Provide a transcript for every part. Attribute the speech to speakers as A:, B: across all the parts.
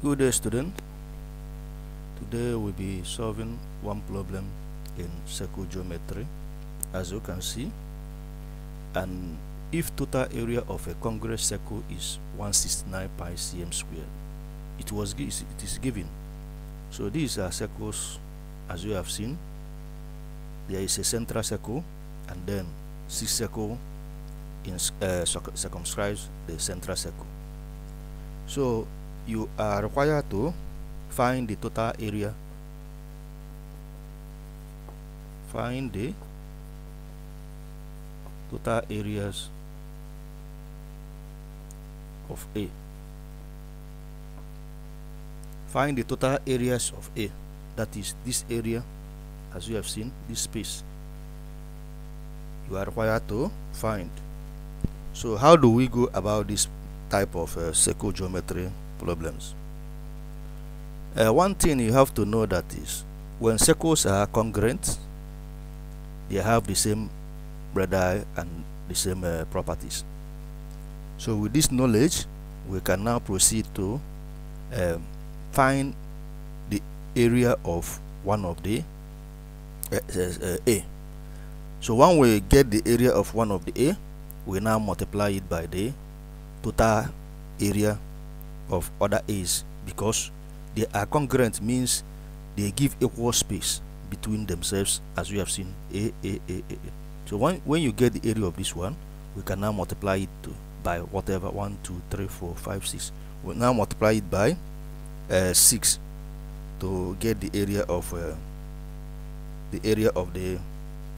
A: Good day, student. Today we'll be solving one problem in circle geometry, as you can see. And if total area of a congruous circle is 169 pi cm squared, it is given. So these are circles, as you have seen. There is a central circle, and then 6 circles circumscribes the central circle. So you are required to find the total area, find the total areas of A. Find the total areas of A, that is this area, as you have seen, this space. You are required to find. So how do we go about this type of circle geometry problems? One thing you have to know that is, when circles are congruent, they have the same radii and the same properties. So with this knowledge, we can now proceed to find the area of one of the A. So when we get the area of one of the A, we now multiply it by the total area of other A's, because they are congruent, means they give equal space between themselves, as we have seen, A. So when you get the area of this one, we can now multiply it by whatever, 1 2 3 4 5 6. We now multiply it by 6 to get the area of the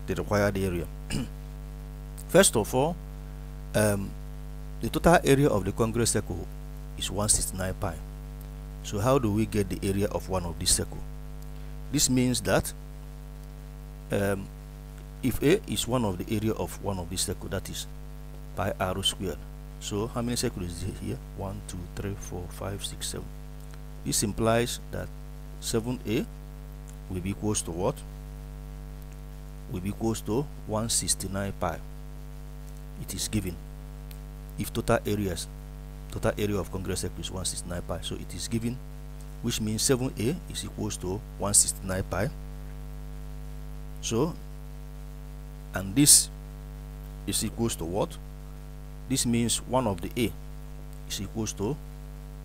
A: required area. First of all, the total area of the congruous circle is 169 pi. So how do we get the area of one of these circles? This means that if A is one of the area of one of these circles, that is pi r squared. So how many circles is here? 1 2 3 4 5 6 7. This implies that 7A will be equals to what? Will be equals to 169 pi. It is given. If total area of congruous circle is 169 pi, so it is given, which means 7A is equals to 169 pi. So, and this is equals to what? This means one of the A is equals to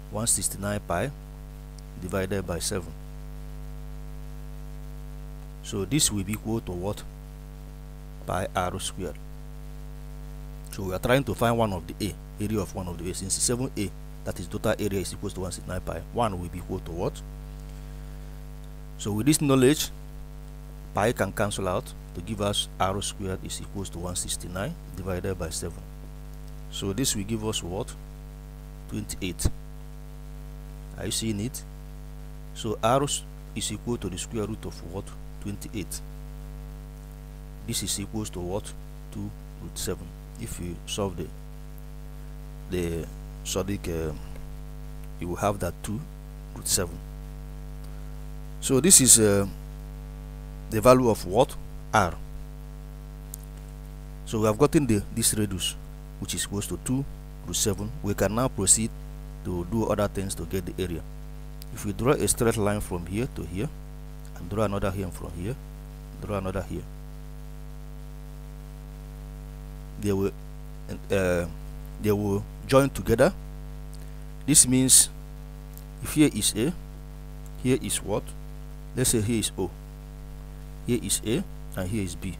A: 169 pi divided by 7. So this will be equal to what? Pi r squared. So we are trying to find one of the A, area of one of the A. Since 7A, that is total area, is equals to 169 pi, 1 will be equal to what? So with this knowledge, pi can cancel out to give us r squared is equals to 169 divided by 7. So this will give us what? 28. Are you seeing it? So r is equal to the square root of what? 28. This is equals to what? 2 root 7. If you solve the Sodic, you will have that 2 root 7. So this is the value of what? R. So we have gotten this radius, which is equals to 2 root 7. We can now proceed to do other things to get the area. If we draw a straight line from here to here, and draw another here from here, draw another here, they will join together. This means if here is A, here is what? Let's say here is O, here is A, and here is B.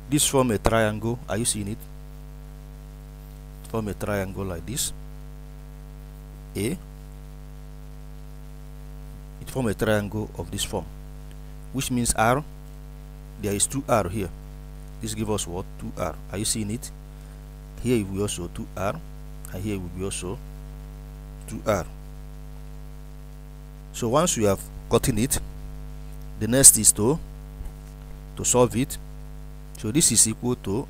A: This form a triangle. Are you seeing it? Form a triangle like this. A. It form a triangle of this form, which means R. There is 2R here. This gives us what? 2R. Are you seeing it? Here it will be also 2R, and here it will be also 2R. So once we have gotten it, the next is to solve it. So this is equal to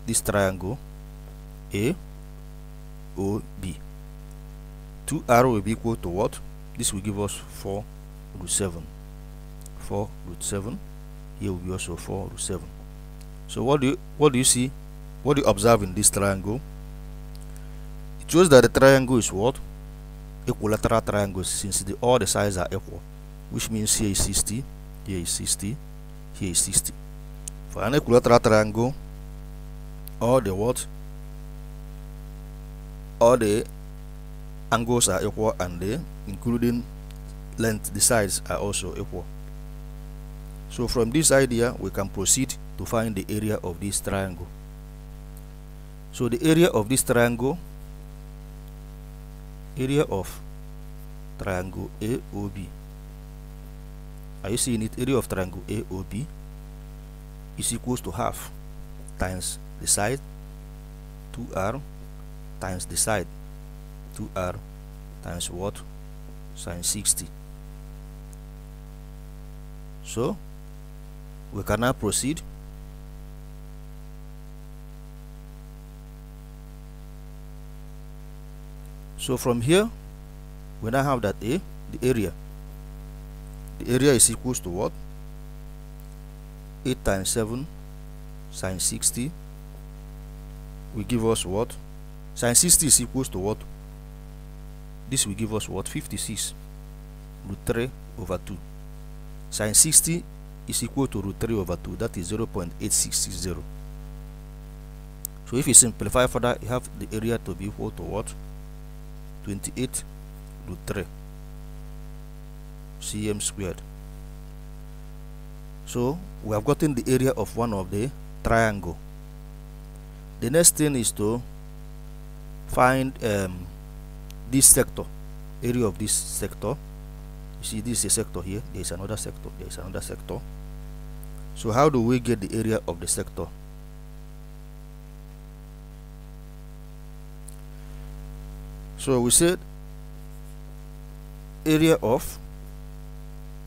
A: this triangle A O B. 2R will be equal to what? This will give us 4 root 7. 4 root 7. Here will be also 4 root 7. So what do you see? What do you observe in this triangle? shows that the triangle is what? Equilateral triangle, since all the sides are equal, which means here is 60, here is 60, here is 60. For an equilateral triangle, all the what? All the angles are equal, and the including length, the sides are also equal. So from this idea we can proceed to find the area of this triangle. So the area of this triangle, area of triangle AOB, are you seeing it? Area of triangle AOB is equals to half times the side 2r times the side 2r times what? Sine 60. So we can now proceed so from here we now have that the area is equals to what? 8 times 7 sine 60 will give us what? Sine 60 is equals to what? This will give us what? 56 root 3 over 2. Sine 60 is equal to root 3 over 2, that is 0.8660. So if you simplify further, you have the area to be equal to what? 28 root 3 cm squared. So we have gotten the area of one of the triangle. The next thing is to find this sector, area of this sector. You see, this is a sector here, there is another sector, there is another sector. So how do we get the area of the sector? So we said area of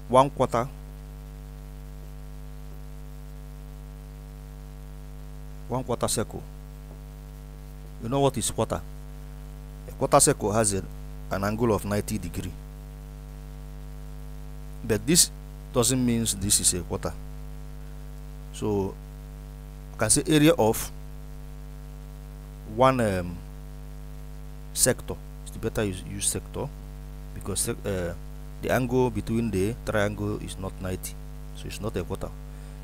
A: 1/4 circle. You know what is quarter? A quarter circle has an angle of 90 degrees. But this doesn't mean this is a quarter. So you can say area of one sector. It's better use sector, because the angle between the triangle is not 90, so it's not a quarter.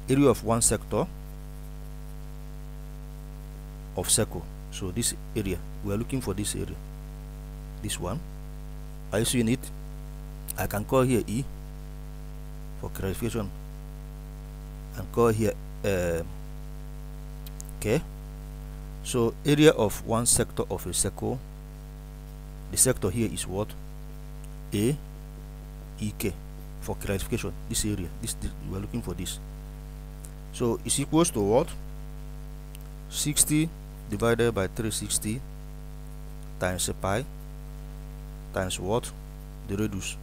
A: Area of one sector of circle. So this area, we are looking for this area, this one. Are you seeing it? I can call here E for clarification, and call here K. So area of one sector of a circle, the sector here is what? A E K. For clarification, this area, this we are looking for this. So it's equals to what? 60 divided by 360 times pi times what? The radius.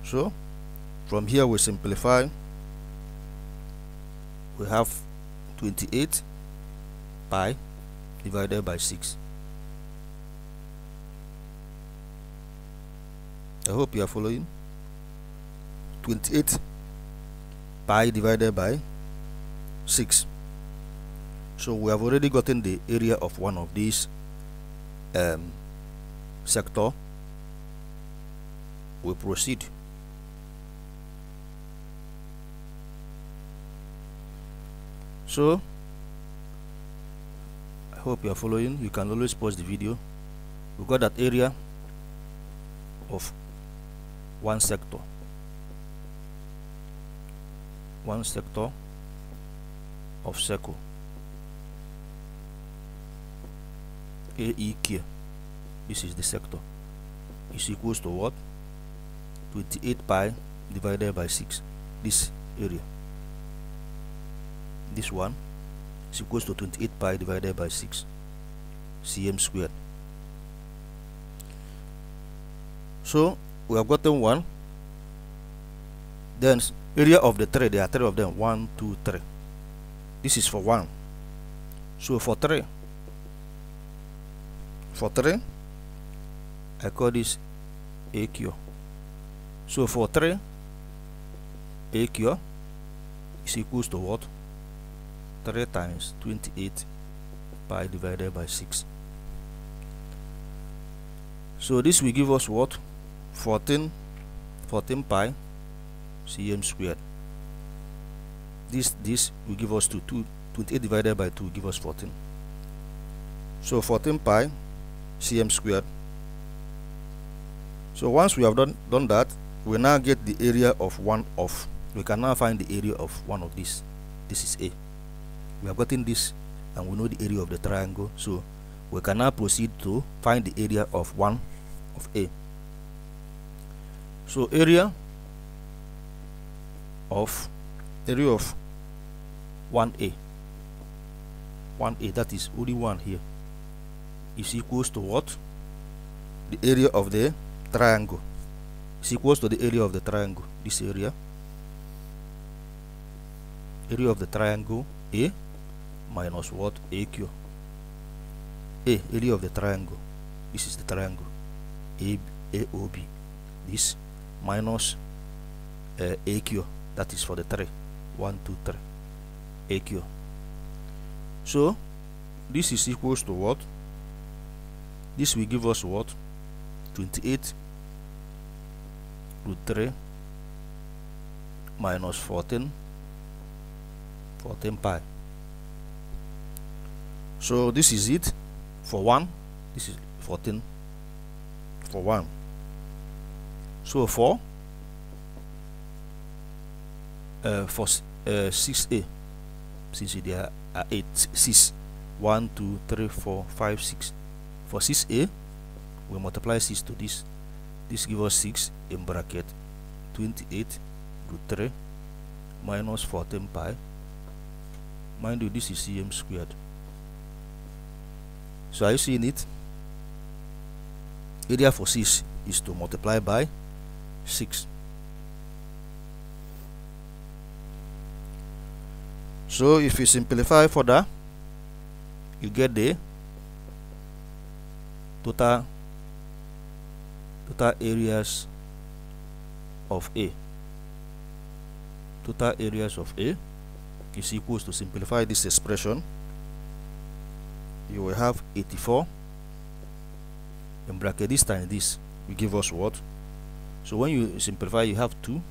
A: So from here we simplify. We have 28 pi divided by 6. I hope you are following. 28 pi divided by 6. So we have already gotten the area of one of these sector. We proceed. So I hope you are following. You can always pause the video. We got that area of one sector of circle AEQ. This is the sector, is equals to what? 28 pi divided by 6. This area, this one, is equals to 28 pi divided by 6 cm squared. So we have gotten one. Then area of the three, there are three of them. 1, 2, 3. This is for 1. So for 3, I call this AQ. So for 3, AQ is equals to what? 3 times 28 pi divided by 6. So this will give us what? 14 pi cm squared. This will give us 28 divided by 2 will give us 14. So 14 pi cm squared. So once we have done that, we now get the area of one of. We can now find the area of one of this. This is A. We have gotten this and we know the area of the triangle. So we can now proceed to find the area of one of A. So area of 1A, that is only one here, is equals to what? The area of the triangle is equals to the area of the triangle. This area of the triangle A minus what? AQ. Area of the triangle, this is the triangle AOB, this minus AQ, that is for the 3, 1 2 3 AQ. So this is equals to what? This will give us what? 28 root 3 minus 14 pi. So this is it for 1. This is 14 for 1. So for 6A, since there are 8, 6, 1 2 3 4 5 6. For 6A, we multiply 6 to this. This gives us 6 in bracket 28 root 3 minus 14 pi. Mind you, this is cm squared. So are you seeing it? Area for 6 is to multiply by 6. So if you simplify further, you get the total areas of A. Total areas of A is equals to, simplify this expression, you will have 84 in bracket this times this will give us what? So when you simplify, you have 2.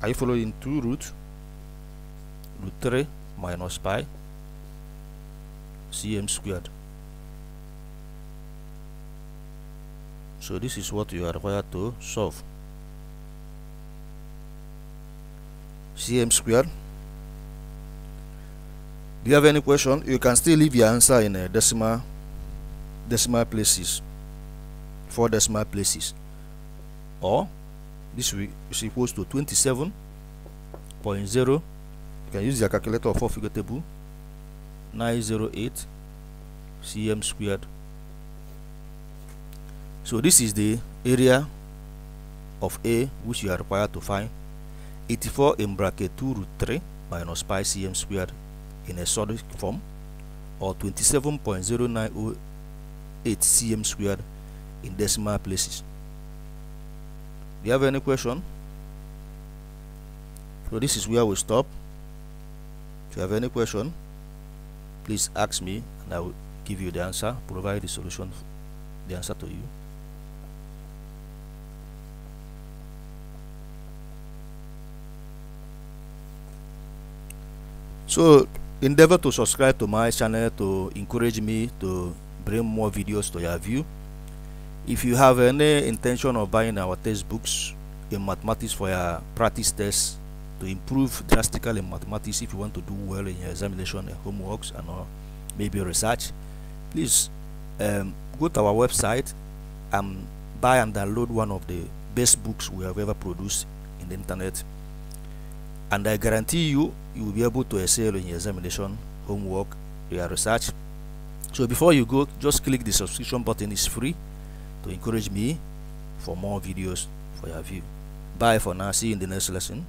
A: Are you following? 2 root 3 minus pi cm squared. So this is what you are required to solve. Cm squared. Do you have any question? You can still leave your answer in a decimal places, 4 decimal places, or this is equals to 27.0. You can use your calculator or 4-figure table. 908 cm squared. So this is the area of A which you are required to find. 84 in bracket 2 root 3 minus pi cm squared in a solid form, or 27.0908 cm squared in decimal places. Do you have any question? So this is where we stop. If you have any question, please ask me and I will give you the answer, provide the solution, the answer to you. So endeavor to subscribe to my channel to encourage me to bring more videos to your view. If you have any intention of buying our textbooks in mathematics for your practice tests to improve drastically in mathematics, if you want to do well in your examination and homeworks and maybe research, please go to our website and buy and download one of the best books we have ever produced in the internet, and I guarantee you will be able to excel in your examination, homework, your research. So before you go, just click the subscription button. It's free to encourage me for more videos for your view. Bye for now. See you in the next lesson.